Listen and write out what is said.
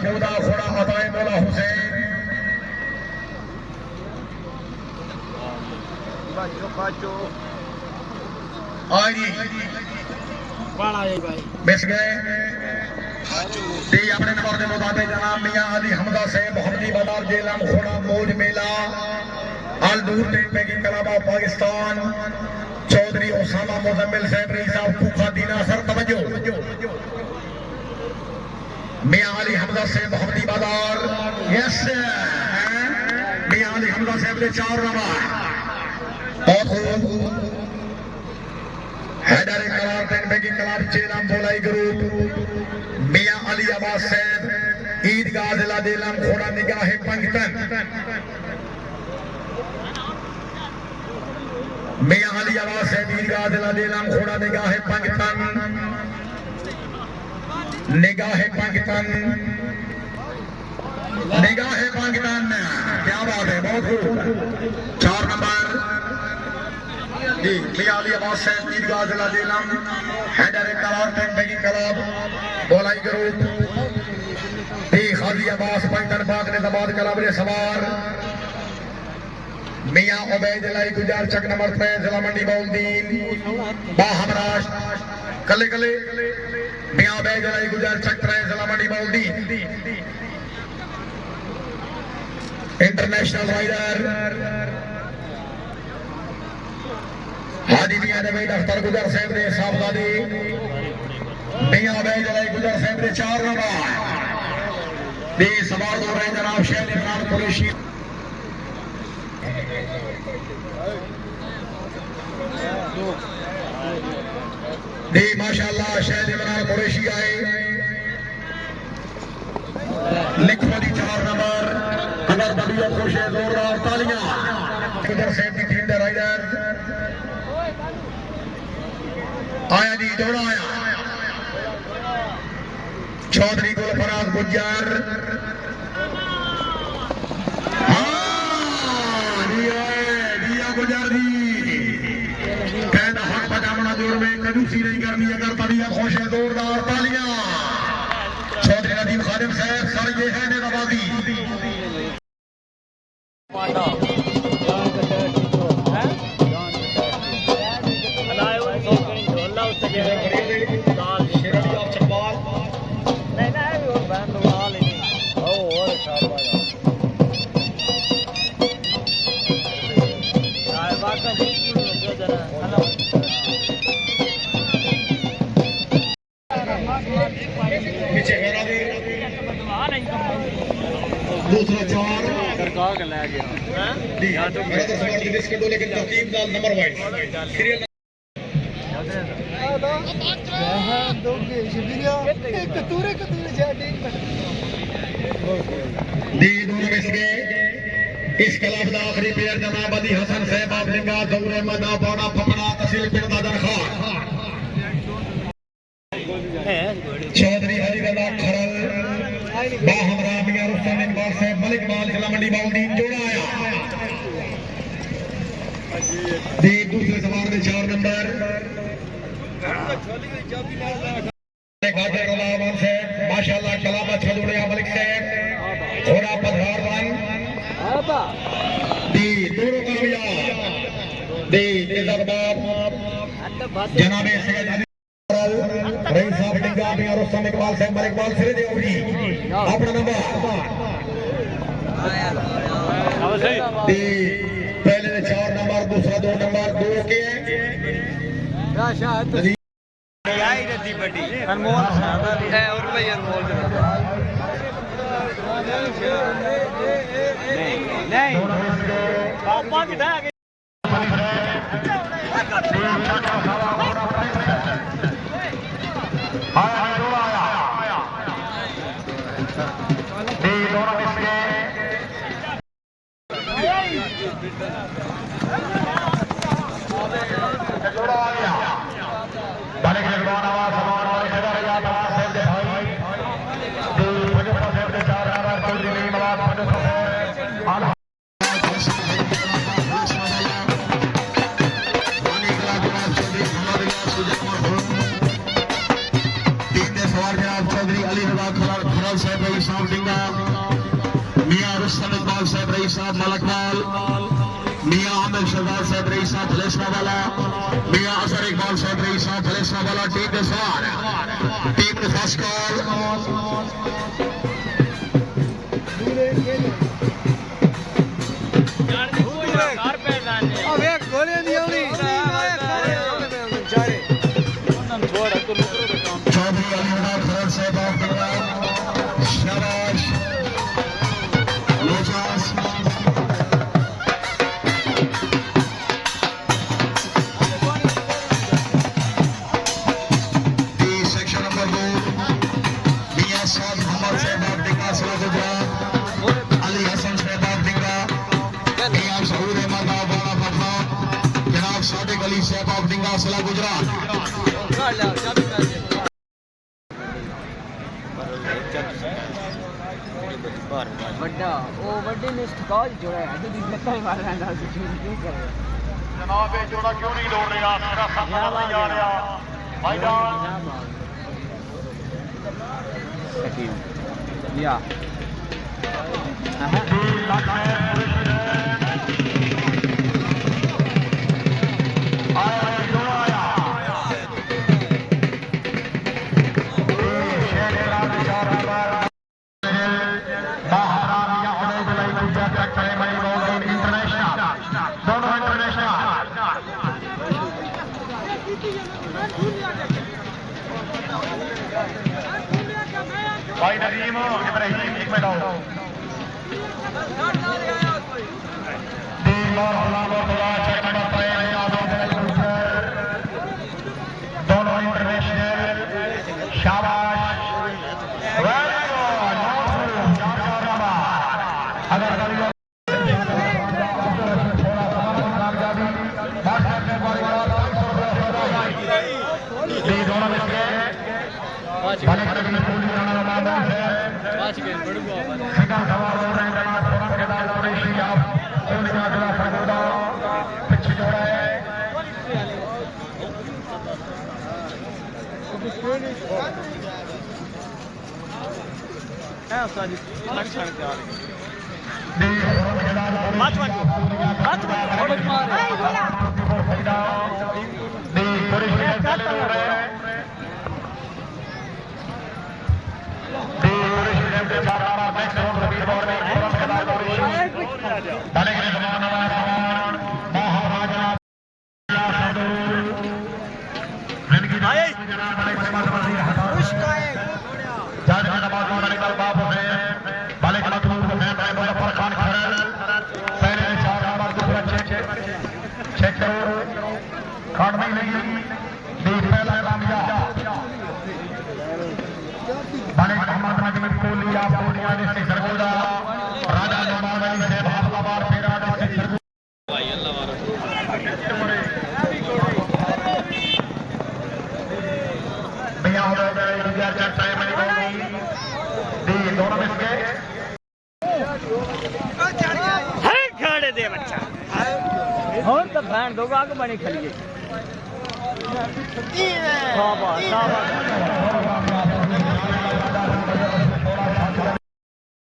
14 घोड़ा अताए मौला हुसैन मिस गए अपने नंबर के मुताबिक जनाब मियां अली हमदा से मोहम्मदी बाजार जेलम घोड़ा मौज मेला अल दूर टेम्पे की कलाबा पाकिस्तान चौधरी उसामा मुजम्मिल साहब रही साहब कुखा दीना सर तवज्जो मियां अली हमदा से मोहम्मदी बाजार यस मियां अली हमदा साहब ने 4 नंबर हैदर करार टेम्पे की कलाब जेलम बोलाई ग्रुप मियां अली अब्बास साहब ईदगाह जिला जेलम घोड़ा निगाह पंजतन मियां अली अब्बास साहब ईदगाह जिला जेलम घोड़ा निगाह पंजतन क्या बात है बहुत खूब 4 नंबर जी मियां अली अब्बास साहब ईदगाह जिला जेलम हैदर करार टेम्पे की कलाब बोलाई ग्रुप खाजी अब्बास पंजतन पाक ने दबाद कलाब ने सवार मियां उबैद लाई गुजार चक नंबर 3 जिला मंडी बौलदीन बाहमराश कले कले मियां उबैद लाई गुजार चक 3 जिला मंडी बौलदीन इंटरनेशनल राइडर हादी मियां नवीद अख्तर गुजर साहब ने साहबजादी मियां उबैद लाई गुजर साहब ने 4 नंबर दे सवार हो रहे जनाब शहर इमरान कुरैशी दे माशाअल्लाह शहर इमरान कुरैशी आए लिखो दी 4 नंबर अगर तबीयत खुश है जोरदार तालियां गुजर साहब की टीम दे राइडर आया जी दौड़ा आया चौधरी गुलफराज गुज्जर गुजर जी कहना हक पजामना जोर में कंजूसी नहीं करनी अगर तबीयत खुश है जोरदार तालियां चौधरी नदीम खादिम साहब सर ये है नवाजी दूसरा 4 सरकार का ले गया जी मैं तो समझ के इसके दो लेकिन तरतीब दाल नंबर वाइज सीरियल दोगे शिबिरिया कतूरे जाडी दी दोनों मिस गए इस कलाब का आखिरी प्लेयर जनाब अली हसन साहब आपलिंगा दौर अहमद पौड़ा फपड़ा तहसील पिंड दादर खान चौधरी हरी रजा खरल बाहमरा मियां रुस्तम इकबाल साहब मलिक माल जिला मंडी बौलदीन जोड़ा आया दी दूसरे सवार ने 4 नंबर माशाअल्लाह कलामा छदुड़िया मलिक साहब घोड़ा पधार बन दी दोनों कामयाब दी इज्जतबाब जनाबे सैयद रईस साहब डिंगा मियां रुस्तम इकबाल साहब मलिक माल सिरे दे उड़ी अपना नंबर दी पहले ने 4 नंबर दूसरा 2 नंबर 2 के आई रती बड़ी अनमोल है और भाई अनमोल नहीं पापा किधर आ गए चौधरी अली खरल साहब रईस साहब डिंगा, मियां रुस्तम इकबाल साहब रईस साहब मलकवाल, मियां आमिर सरदार साहब रईस साहब फलेसना वाला, मियां असर इकबाल साहब रईस साहब फलेसना वाला। टीम के सवार टीम ने फर्स्ट कॉल जनाब ये जोड़ा क्यों नहीं दौड़ रहा? मेरा सामना नहीं जा रहा मैदान भाई नदीम इब्राहिम एक मिनट आओ। दोनों इंटरनेशनल शाबाश बहन दो आग बनी खड़ी है।